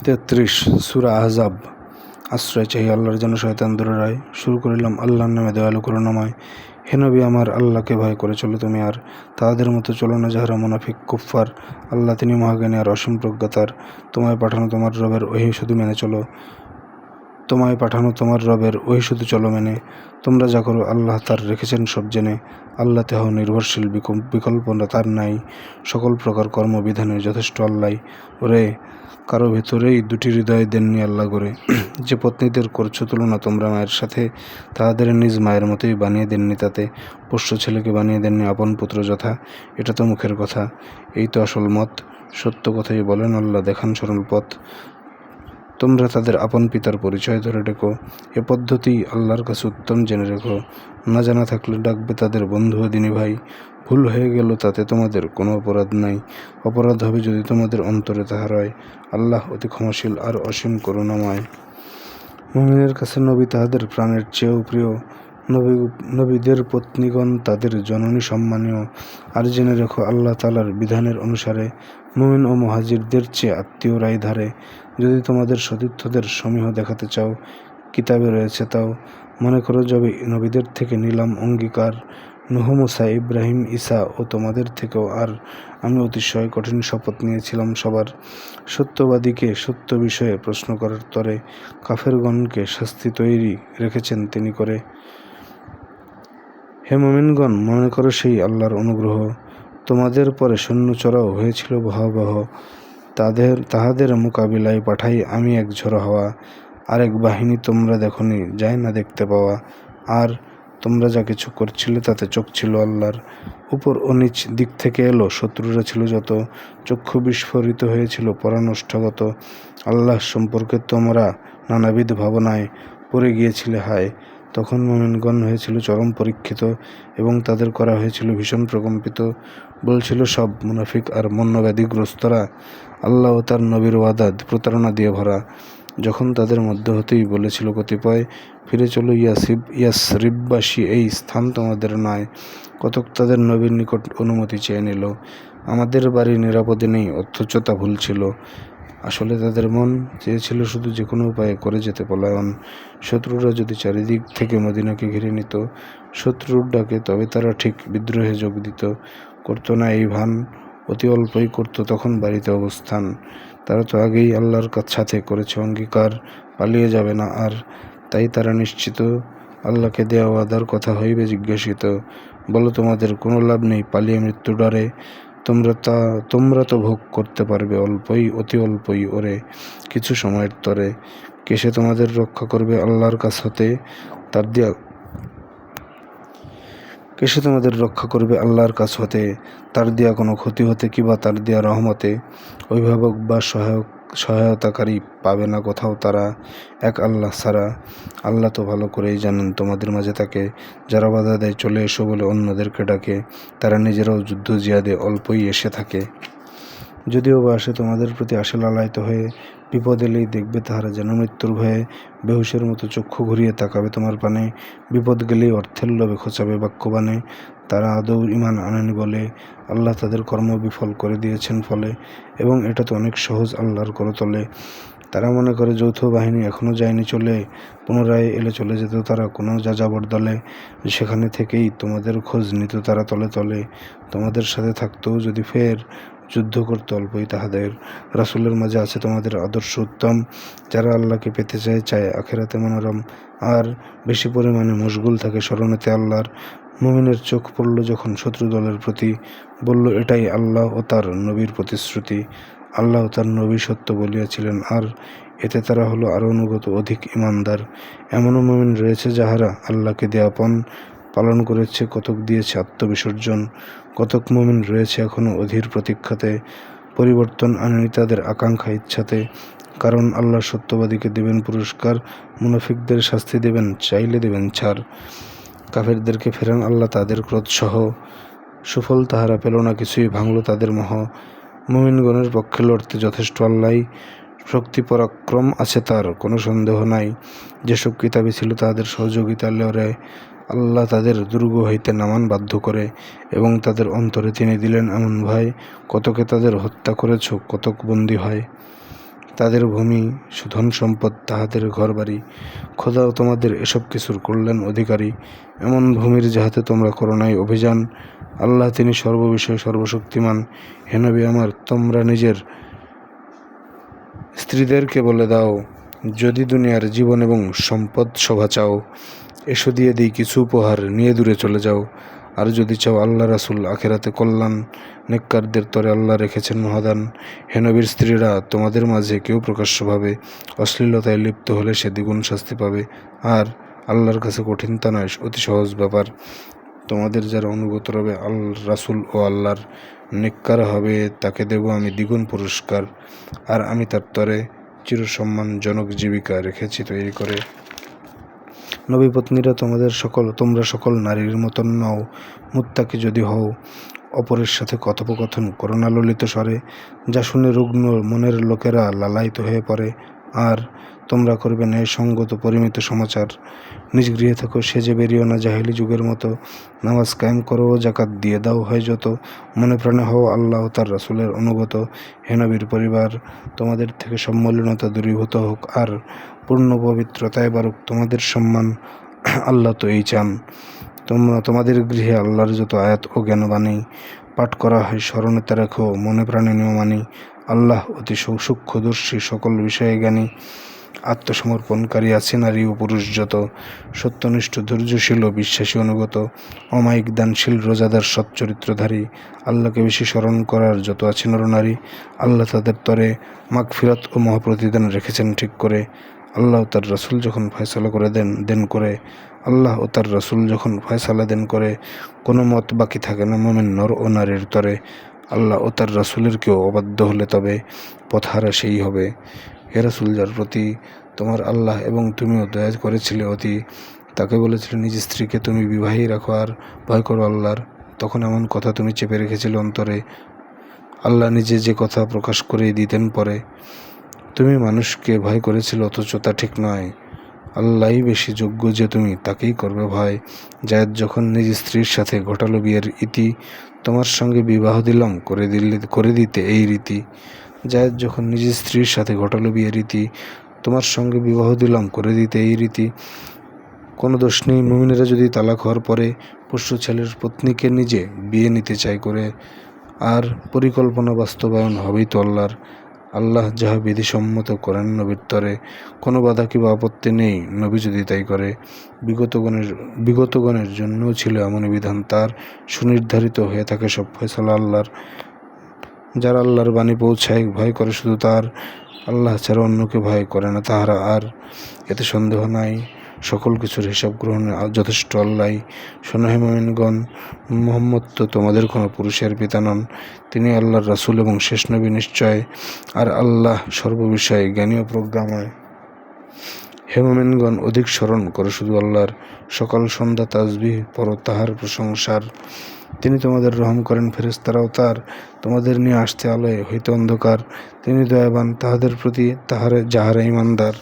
33 সূরা আহজাব। আশ্রয় চাই আল্লাহর যেন শয়তান দূরে রয়। শুরু করিলাম আল্লাহর নামে, দয়ালু করুণাময়। হে নবী আমার, আল্লাহকে ভয় করে চলো তুমি, আর তাহাদের মতো চলো না যাহারা মুনাফিক কুফফার। আল্লাহ তিনি মহাজ্ঞানী আর অসীম প্রজ্ঞাতার। তোমায় পাঠানো তোমার রবের ওহী শুধু মেনে চলো। তোমায় পাঠানো তোমার রবের ওহী শুধু চলো মেনে। তোমরা যা করো আল্লাহ তার রেখেছেন সব জেনে। আল্লাহতে হও নির্ভরশীল, বিকল্প তার নাই। সকল প্রকার কর্মবিধানে যথেষ্ট আল্লাহ। ওরে, কারো ভেতরেই দুটি হৃদয় দেননি আল্লাহ গড়ে। যে পত্নীদের করছো তুলনা তোমরা মায়ের সাথে, তাহাদের নিজ মায়ের মতোই বানিয়ে দেননি তাতে। পোষ্য ছেলেকে বানিয়ে দেননি আপন পুত্র যথা। এটা তো মুখের কথা, এই তো আসল মত। সত্য কথাই বলেন আল্লাহ, দেখান সরল পথ। তোমরা তাদের আপন পিতার পরিচয় ধরে ডেকো। এ পদ্ধতি আল্লাহর কাছে উত্তম জেনে রেখো। না জানা থাকলে ডাকবে তাদের বন্ধু ও দিনী ভাই। ভুল হয়ে গেল তাতে তোমাদের কোনো অপরাধ নাই। অপরাধ হবে যদি তোমাদের অন্তরে তাহা রয়। আল্লাহ অতি ক্ষমাশীল আর অসীম করুণাময়। মুমিনের কাছে নবী তাহাদের প্রাণের চেয়েও প্রিয়। নবীদের পত্নীগণ তাদের জননী সম্মানীয়। আর জেনে রেখো আল্লাহ তাআলার বিধানের অনুসারে মুমিন ও মুহাজিরদের চেয়ে আত্মীয়রাই ধারে। যদি তোমাদের সতীর্থদের সমীহ দেখাতে চাও, কিতাবে রয়েছে তাও। মনে করো যবে নবীদের থেকে নিলাম অঙ্গীকার, নূহ, মূসা, ইব্রাহিম, ঈসা ও তোমাদের থেকেও, আর আমি অতিশয় কঠিন শপথ নিয়েছিলাম সবার। সত্যবাদীকে সত্য বিষয়ে প্রশ্ন করার তরে কাফেরগণকে শাস্তি তৈরি রেখেছেন তিনি করে। হে মুমিনগণ, মনে করো সেই আল্লাহর অনুগ্রহ। তোমাদের পরে সৈন্য চড়াও হয়েছিল ভয়াবহ। তাহাদের মোকাবিলায় পাঠাই আমি এক ঝড়ো হাওয়া। আরেক বাহিনী তোমরা দেখনি, যায় না দেখতে পাওয়া। আর তোমরা যা কিছু করছিলে তাতে চোখ ছিল আল্লাহর। উপর ও নিচ দিক থেকে এলো শত্রুরা ছিল যত। চক্ষু বিস্ফোরিত হয়েছিল পরানষ্ঠাগত। আল্লাহ সম্পর্কে তোমরা নানাবিধ ভাবনায় পড়ে গিয়েছিলে হায়। তখন মুমিনগণ হয়েছিল চরম পরীক্ষিত, এবং তাদের করা হয়েছিল ভীষণ প্রকম্পিত। বলছিল সব মুনাফিক আর মন্নব্যাধিগ্রস্তরা, আল্লাহ ও তার নবীর ওয়াদা প্রতারণা দিয়ে ভরা। যখন তাদের মধ্য হতেই বলেছিল কতিপয়, ফিরে চলো ইয়াসরিববাসী, এই স্থান তোমাদের নয়। কতক তাদের নবীর নিকট অনুমতি চেয়ে নিল। আমাদের বাড়ি নিরাপদে নেই, অথচ তা ভুল ছিল। আসলে তাদের মন চেয়েছিল শুধু যে কোনো উপায়ে করে যেতে পলায়ন। শত্রুরা যদি চারিদিক থেকে মদিনাকে ঘিরে নিত শত্রুর ডাকে, তবে তারা ঠিক বিদ্রোহে যোগ দিত। করতো না এই ভান, অতি অল্পই করত তখন বাড়িতে অবস্থান। তারা তো আগেই আল্লাহর সাথে করেছে অঙ্গীকার, পালিয়ে যাবে না আর। তাই তারা নিশ্চিত আল্লাহকে দেওয়া ওয়াদার কথা হইবে জিজ্ঞাসিত। বলো, তোমাদের কোনো লাভ নেই পালিয়ে মৃত্যু ডরে। তোমরা তো ভোগ করতে পারবে অল্পই, অতি অল্পই ওরে, কিছু সময়ের তরে। কেসে তোমাদের রক্ষা করবে আল্লাহর কাছ হতে তার দিয়া কেসে তোমাদের রক্ষা করবে আল্লাহর কাছ হতে তার দেয়া কোনো ক্ষতি হতে, কিবা তার দেয়া রহমতে। অভিভাবক বা সহায়তাকারী পাবে না কোথাও তারা, এক আল্লাহ ছাড়া। আল্লাহ তো ভালো করেই জানেন তোমাদের মাঝে তাকে, যারা বাধা দেয় চলে এসো বলে অন্যদেরকে ডাকে, তারা নিজেরাও যুদ্ধ জিহাদে অল্পই এসে থাকে। যদিও বা আসে তোমাদের প্রতি আসে লালায়িত হয়ে, বিপদ এলেই দেখবে তাহারা যেন মৃত্যুর ভয়ে বেহুশের মতো চক্ষু ঘুরিয়ে তাকাবে তোমার পানে। বিপদ গেলেই অর্থের লোভে খোঁচাবে বাক্যবাণে। তারা আদৌ ঈমান আনেনি বলে আল্লাহ তাদের কর্ম বিফল করে দিয়েছেন ফলে, এবং এটা তো অনেক সহজ আল্লাহর করতলে। তারা মনে করে যৌথ বাহিনী এখনও যায়নি চলে, পুনরায় এলে চলে যেত তারা কোনো যাযাবর দলে। সেখানে থেকেই তোমাদের খোঁজ নিত তারা তলে তলে। তোমাদের সাথে থাকতেও যদি ফের যুদ্ধ করতে অল্পই তাহাদের। রাসূলের মাঝে আছে তোমাদের আদর্শ উত্তম, যারা আল্লাহকে পেতে চায় আখিরাতে মনোরম, আর বেশি পরিমাণে মশগুল থাকে স্মরণেতে আল্লাহর। মুমিনের চোখ পড়ল যখন শত্রু দলের প্রতি, বলল এটাই আল্লাহ ও তার নবীর প্রতিশ্রুতি। আল্লাহ ও তার নবী সত্য বলিয়াছিলেন, আর এতে তারা হলো আরও অনুগত, অধিক ঈমানদার। এমনও মুমিন রয়েছে যাহারা আল্লাহকে দেয়া পণ পালন করেছে, কতক দিয়েছে আত্মবিসর্জন। কতক মুমিন রয়েছে এখনও অধীর প্রতীক্ষাতে, পরিবর্তন আনেনি তাদের আকাঙ্ক্ষা ইচ্ছাতে। কারণ আল্লাহ সত্যবাদীকে দেবেন পুরস্কার, মুনাফিকদের শাস্তি দেবেন, চাইলে দেবেন ছাড়। কাফেরদেরকে ফেরান আল্লাহ তাদের ক্রোধসহ, সুফল তাহারা পেল না কিছুই, ভাঙল তাদের মোহ। মুমিনগণের পক্ষে লড়তে যথেষ্ট আল্লাহ, শক্তি পরাক্রম আছে তার, কোনো সন্দেহ নাই। যেসব কিতাবী ছিল তাদের সহযোগিতা লড়ে আল্লাহ তাদের দুর্গ হইতে নামান বাধ্য করে, এবং তাদের অন্তরে তিনি দিলেন এমন ভয়, কতকে তাদের হত্যা করেছ, কতক বন্দী হয়। তাদের ভূমি, ধন সম্পদ, তাহাদের ঘরবাড়ি। খোদাও তোমাদের এসব কিছুর কল্যাণ অধিকারী, এমন ভূমির যাহাতে তোমরা করো নাই অভিযান। আল্লাহ তিনি সর্ববিষয়ে সর্বশক্তিমান। হে নবী আমার, তোমরা নিজের স্ত্রীদেরকে বলে দাও, যদি দুনিয়ার জীবন এবং সম্পদ শোভা চাও, এসো দিয়ে দিই কিছু উপহার, নিয়ে দূরে চলে যাও। আর যদি চাও আল্লাহ রাসূল আখেরাতে কল্যাণ, নেককারদের তরে আল্লাহ রেখেছেন মহাদান। হে নবীর স্ত্রীরা, তোমাদের মাঝে কেউ প্রকাশ্যভাবে অশ্লীলতায় লিপ্ত হলে সে দ্বিগুণ শাস্তি পাবে, আর আল্লাহর কাছে কঠিন তা নয়, অতি সহজ ব্যাপার। তোমাদের যারা অনুগত রবে রাসূল ও আল্লাহর, নেককার হবে, তাকে দেব আমি দ্বিগুণ পুরস্কার, আর আমি তার তরে চিরসম্মানজনক জীবিকা রেখেছি তৈরি করে। নবী পত্নীরা, তোমরা সকল নারীর মতন নও। মুত্তাকি যদি হও, অপরের সাথে কথোপকথন করো না ললিত স্বরে, যা শুনে রুগ্ন মনের লোকেরা লালায়িত হয়ে পড়ে। আর তোমরা করবে ন্যায়সঙ্গত পরিমিত সমাচার। নিজ গৃহে থাকো, সেজে বেরিও না জাহেলি যুগের মতো। নামাজ কায়েম করো, জাকাত দিয়ে দাও হয় যত। মনে প্রাণে হও আল্লাহ ও তার রাসূলের অনুগত। হে নবীর পরিবার, তোমাদের থেকে সব মলিনতা দূরীভূত হোক, আর পূর্ণ পবিত্রতায় বাড়ুক তোমাদের সম্মান। আল্লাহ তো এই চান। তোমাদের গৃহে আল্লাহর যত আয়াত ও জ্ঞানবাণী পাঠ করা হয়, স্মরণে তা রেখো, মনে প্রাণে নিয়ম মানি। আল্লাহ অতি সূক্ষ্মদর্শী, সকল বিষয়ে জ্ঞানী। আত্মসমর্পণকারী আছে নারী ও পুরুষ যত, সত্যনিষ্ঠ ধৈর্যশীল ও বিশ্বাসী অনুগত, অমায়িক দানশীল রোজাদার সচ্চরিত্রধারী। আল্লাহকে বেশি স্মরণ করার যত আছে নরনারী, আল্লাহ তাদের তরে মাগফিরাত ও মহাপ্রতিদান রেখেছেন ঠিক করে। আল্লাহ ও তার রাসূল যখন ফয়সালা করে দেন করে, কোনো মত বাকি থাকে না মুমিন নর ও নারীর তরে। আল্লাহ ও তার রাসূলের কেউ অবাধ্য হলে তবে পথহারা সেই হবে। হে রাসূল, যার প্রতি তোমার আল্লাহ এবং তুমিও দয়া করেছিলে অতি, তাকে বলেছিলে নিজ স্ত্রীকে তুমি বিবাহী রাখো আর ভয় করো আল্লাহর। তখন এমন কথা তুমি চেপে রেখেছিলে অন্তরে, আল্লাহ নিজে যে কথা প্রকাশ করে দিতেন পরে। তুমি মানুষকে ভয় করেছিলে, অথচ তা ঠিক নয়। আল্লাহই বেশি যোগ্য যে তুমি তাকেই করবে ভয়। জায়েদ যখন নিজ স্ত্রীর সাথে ঘটালো বিয়ের ইতি, তোমার সঙ্গে বিবাহ দিলাম করে দিতে এই রীতি। জায়েদ যখন নিজ স্ত্রীর সাথে ঘটালো বিয়ের রীতি, তোমার সঙ্গে বিবাহ দিলাম করে দিতে এই রীতি। কোনো দোষ নেই মুমিনেরা যদি তালাক হওয়ার পরে পোষ্য ছেলের পত্নীকে নিজে বিয়ে নিতে চায় করে, আর পরিকল্পনা বাস্তবায়ন হবেই তো আল্লাহর। আল্লাহ যাহা বিধিসম্মত করেন নবীর তরে, কোনো বাধা কিংবা আপত্তি নেই নবী যদি তাই করে। বিগতগণের জন্যও ছিল এমনই বিধান তার, সুনির্ধারিত হয়ে থাকে সব ফয়সালা আল্লাহর। যারা আল্লাহর বাণী পৌঁছায় ভয় করে শুধু তার, আল্লাহ ছাড়া অন্যকে ভয় করে না তাহারা আর। এতে সন্দেহ নাই, সকল কিছুর হিসাব গ্রহণে যথেষ্ট আল্লাহই। শোনো হে মুমিনগণ, মুহাম্মদ তো তোমাদের কোনো পুরুষের পিতা নন, তিনি আল্লাহর রাসূল এবং শেষ নবী নিশ্চয়। আর আল্লাহ সর্ববিষয়ে জ্ঞানী ও প্রজ্ঞাময়। হে মুমিনগণ, অধিক স্মরণ করো শুধু আল্লাহর, সকাল সন্ধ্যা তাসবিহ পড়ো তাহার প্রশংসার। তিনি তোমাদের রহম করেন, ফেরেশতারাও তার, তোমাদের নিয়ে আসতে আলোয় হইতে অন্ধকার। তিনি দয়াবান তাহাদের প্রতি যাহারা ঈমানদার।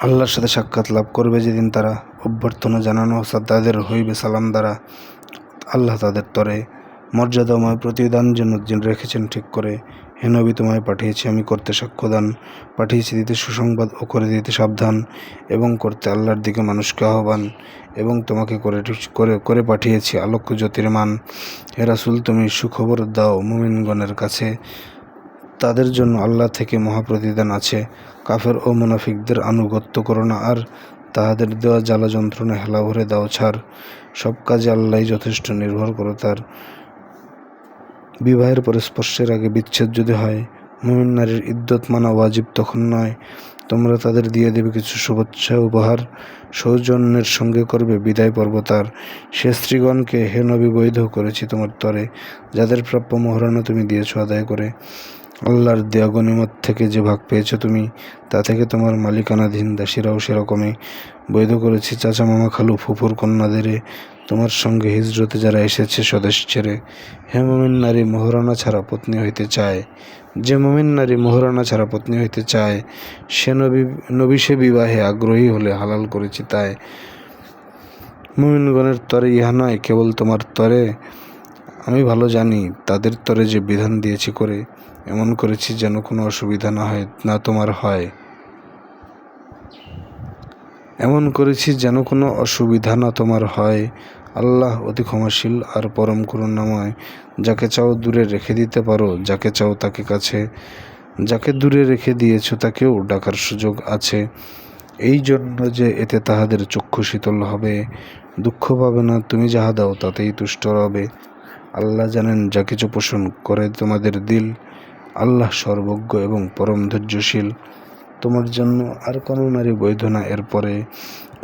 আল্লাহর সাথে সাক্ষাৎ লাভ করবে যেদিন তারা, অভ্যর্থনা জানানো তাদের হইবে সালাম দ্বারা। আল্লাহ তাদের তরে মর্যাদাময় প্রতিদান জন্য রেখেছেন ঠিক করে। হে নবী, তোমায় পাঠিয়েছি আমি করতে সাক্ষ্যদান, পাঠিয়েছি দিতে সুসংবাদ ও করে দিতে সাবধান, এবং করতে আল্লাহর দিকে মানুষকে আহ্বান, এবং তোমাকে করে পাঠিয়েছি আলোক্য জ্যোতির্মান। হে রাসূল, তুমি সুখবর দাও মুমিনগণের কাছে, তাদের জন্য আল্লাহ থেকে মহাপ্রতিদান আছে। কাফের ও মুনাফিকদের আনুগত্য করো না, আর তাহাদের দেওয়া জ্বালা যন্ত্রণা হেলা ভরে দাও ছাড়। সব কাজে আল্লাহই যথেষ্ট, নির্ভর করো তার। বিবাহের পরে স্পর্শের আগে বিচ্ছেদ যদি হয়, মুমিন নারীর ইদ্যত মানা ওয়াজিব তখন নয়। তোমরা তাদের দিয়ে দেবে কিছু শুভেচ্ছা উপহার, সৌজন্যের সঙ্গে করবে বিদায় পর্ব তার। সে স্ত্রীগণকে হে নবী বৈধ করেছি তোমার তরে, যাদের প্রাপ্য মোহরানা তুমি দিয়েছ আদায় করে। আল্লাহর দেয়া গনিমত থেকে যে ভাগ পেয়েছ তুমি, তা থেকে তোমার মালিকানাধীন দাসীরাও সেরকমই। বৈধ করেছি চাচা মামা খালু ফুফুর কন্যাদেরে, তোমার সঙ্গে হিজরতে যারা এসেছে স্বদেশ ছেড়ে। হে মুমিন নারী মোহরানা ছাড়া পত্নী হইতে চায়, যে মুমিন নারী মোহরানা ছাড়া পত্নী হইতে চায়, সে নবী সে বিবাহে আগ্রহী হলে হালাল করেছি তাই। মুমিনগণের তরে ইহা নয় কেবল তোমার তরে, আমি ভালো জানি তাদের তরে যে বিধান দিয়েছি করে। এমন করেছি যেন কোনো অসুবিধা না তোমার হয়। এমন করেছি যেন কোনো অসুবিধা না তোমার হয়। আল্লাহ অতি ক্ষমাশীল আর পরম করুণাময়। যাকে চাও দূরে রেখে দিতে পারো, যাকে চাও তাকে কাছে। যাকে দূরে রেখে দিয়েছ তাকেও ডাকার সুযোগ আছে, এই জন্য যে এতে তাহাদের চক্ষু শীতল হবে, দুঃখ পাবে না। তুমি যাহা দাও তাতেই তুষ্ট রবে। আল্লাহ জানেন যা কিছু পোষণ করে তোমাদের দিল। আল্লাহ সর্বজ্ঞ এবং পরম ধৈর্যশীল। তোমার জন্য আর কোনো নারী বৈধ না, এরপরে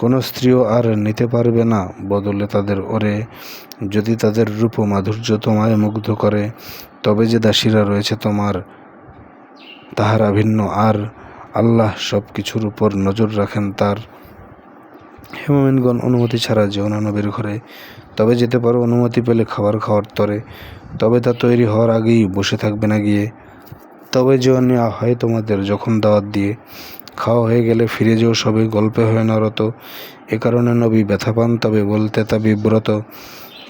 কোনো স্ত্রীও আর নিতে পারবে না বদলে তাদের ওরে। যদি তাদের রূপ ও মাধুর্য তোমায় মুগ্ধ করে, তবে যে দাসীরা রয়েছে তোমার, তাহারা ভিন্ন। আর আল্লাহ সব কিছুর উপর নজর রাখেন তার। হে মুমিনগণ, অনুমতি ছাড়া যেও না নবীর ঘরে। তবে যেতে পারো অনুমতি পেলে খাবার খাওয়ার তরে, তবে তা তৈরি হওয়ার আগেই বসে থাকবে না গিয়ে। তবে যেও নেওয়া হয় তোমাদের যখন দাওয়াত দিয়ে। খাওয়া হয়ে গেলে ফিরে যেও সবে, গল্পে হয় না রত। এ কারণে নবী ব্যথা পান তবে বলতে তা বিব্রত।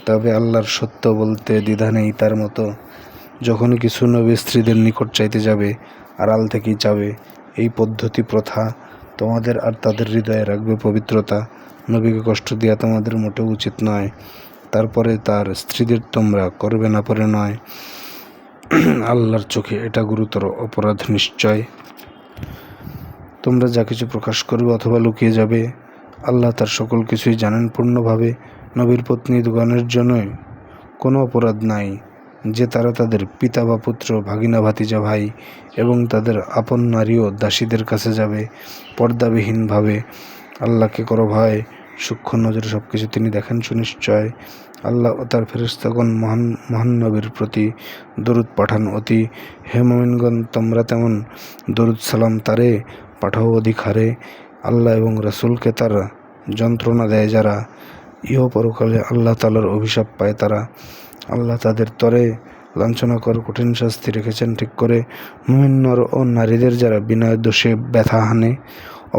তবে আল্লাহর সত্য বলতে দ্বিধা নেই তার মতো। যখনই কিছু নবী স্ত্রীদের নিকট চাইতে যাবে, আড়াল থেকেই চাবে। এই পদ্ধতি প্রথা তোমাদের আর তাদের হৃদয়ে রাখবে পবিত্রতা। নবীকে কষ্ট দেওয়া তোমাদের মোটেও উচিত নয়। তারপরে তার স্ত্রীদের তোমরা করবে না পরে নয়। আল্লাহর চোখে এটা গুরুতর অপরাধ নিশ্চয়। তোমরা যা কিছু প্রকাশ করবে অথবা লুকিয়ে যাবে, আল্লাহ তার সকল কিছুই জানেন পূর্ণভাবে। নবীর পত্নীগণের জন্য কোনো অপরাধ নাই যে তারা তাদের পিতা বা পুত্র, ভাগিনা, ভাতিজা, ভাই এবং তাদের আপন নারী ও দাসীদের কাছে যাবে পর্দাবিহীনভাবে। আল্লাহকে করো ভয়, সূক্ষ্ম নজরে সব কিছু তিনি দেখেন সুনিশ্চয়। আল্লাহ ও তার ফেরেশতাগণ মহান নবীর প্রতি দরুদ পাঠান অতি। হে মুমিনগণ, তোমরা তেমন দরুদ সালাম তারে পাঠাও অধিক হারে। আল্লাহ এবং রাসূলকে তার যন্ত্রণা দেয় যারা, ইহ পরকালে আল্লাহ তাআলার অভিশাপ পায় তারা। আল্লাহ তাদের তরে লাঞ্ছনাকর কঠিন শাস্তি রেখেছেন ঠিক করে। মুমিন নর ও নারীদের যারা বিনয় দোষে ব্যথা হানে,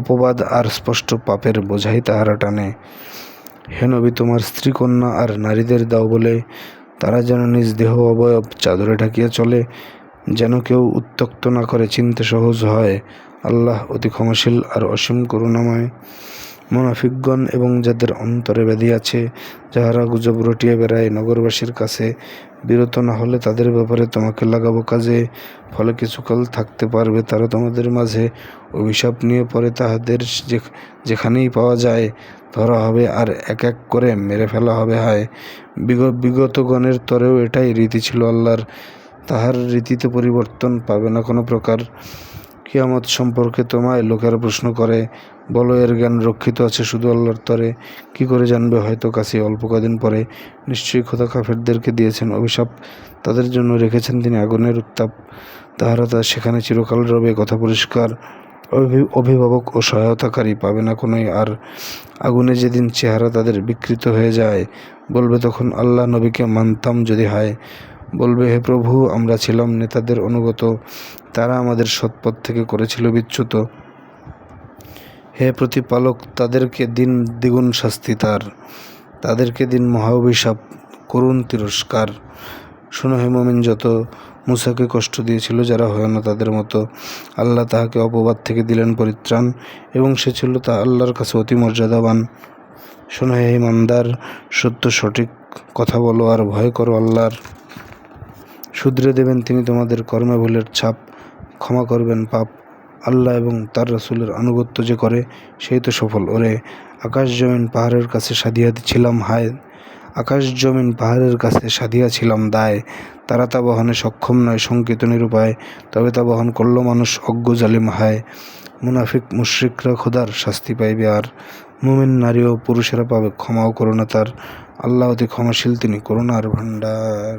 অপবাদ আর স্পষ্ট পাপের বোঝাই তাহারা টানে। হে নবী, তোমার স্ত্রী, কন্যা আর নারীদের দাও বলে তারা যেন নিজ দেহ অবয়ব চাদরে ঢাকিয়া চলে, যেন কেউ উত্ত্যক্ত না করে, চিনতে সহজ হয়। আল্লাহ অতি ক্ষমাশীল আর অসীম করুণাময়। মুনাফিকগণ এবং যাদের অন্তরে ব্যাধি আছে, যাহারা গুজব রটিয়ে বেড়ায় নগরবাসীর কাছে, বিরত না হলে তাদের ব্যাপারে তোমাকে লাগাবো কাজে। ফলে কিছুকাল থাকতে পারবে তারা তোমাদের মাঝে। অভিশাপ নিয়ে পরে তাহাদের যেখানেই পাওয়া যায় ধরা হবে আর এক এক করে মেরে ফেলা হবে। হায়, বিগতগণের তরেও এটাই রীতি ছিল আল্লাহর। তাহার রীতিতে পরিবর্তন পাবে না কোনো প্রকার। কিয়ামত সম্পর্কে তোমায় লোকেরা প্রশ্ন করে, বলো এর জ্ঞান রক্ষিত আছে শুধু আল্লাহর তরে। কি করে জানবে? হয়তো কাছে অল্প কদিন পরে। নিশ্চয়ই খোদা কাফেরদেরকে দিয়েছেন অভিশাপ, তাদের জন্য রেখেছেন তিনি আগুনের উত্তাপ। তাহারা সেখানে চিরকাল রবে। কথা পরিষ্কার। অভিভাবক ও সহায়তাকারী পাবে না কোনোই আর। আগুনে যেদিন চেহারা তাদের বিকৃত হয়ে যায়, বলবে তখন, আল্লাহ নবীকে মানতাম যদি হয়। বলবে, হে প্রভু, আমরা ছিলাম নেতাদের অনুগত, তারা আমাদের সৎপথ থেকে করেছিল বিচ্যুত। হে প্রতিপালক, তাদেরকে দিন দ্বিগুণ শাস্তি তার, তাদেরকে দিন মহা অভিশাপ, করুণ তিরস্কার। শোনো হে মুমিন, যত মুসাকে কষ্ট দিয়েছিল যারা হয় না তাদের মতো, আল্লাহ তাহাকে অপবাদ থেকে দিলেন পরিত্রাণ এবং সে ছিল তা আল্লাহর কাছে অতি মর্যাদাবান। শোনো হে ইমানদার, সত্য সঠিক কথা বলো আর ভয় করো আল্লাহর। শুধরে দেবেন তিনি তোমাদের কর্মে ভুলের ছাপ, ক্ষমা করবেন পাপ। আল্লাহ এবং তার রাসূলের আনুগত্য যে করে সেই তো সফল ওরে। আকাশ জমিন পাহাড়ের কাছে সাধিয়াছিলাম হায়, আকাশ জমিন পাহাড়ের কাছে সাধিয়াছিলাম দায়। তারা তা বহনে সক্ষম নয়, শঙ্কিত নিরুপায়, তবে তা বহন করল মানুষ অজ্ঞ জালিম। হায়, মুনাফিক মুশরিকরা খোদার শাস্তি পাইবে আর, মুমিন নারী ও পুরুষেরা পাবে ক্ষমা ও করুণা তার। আল্লাহ অতি ক্ষমাশীল, তিনি করুণার ভাণ্ডার।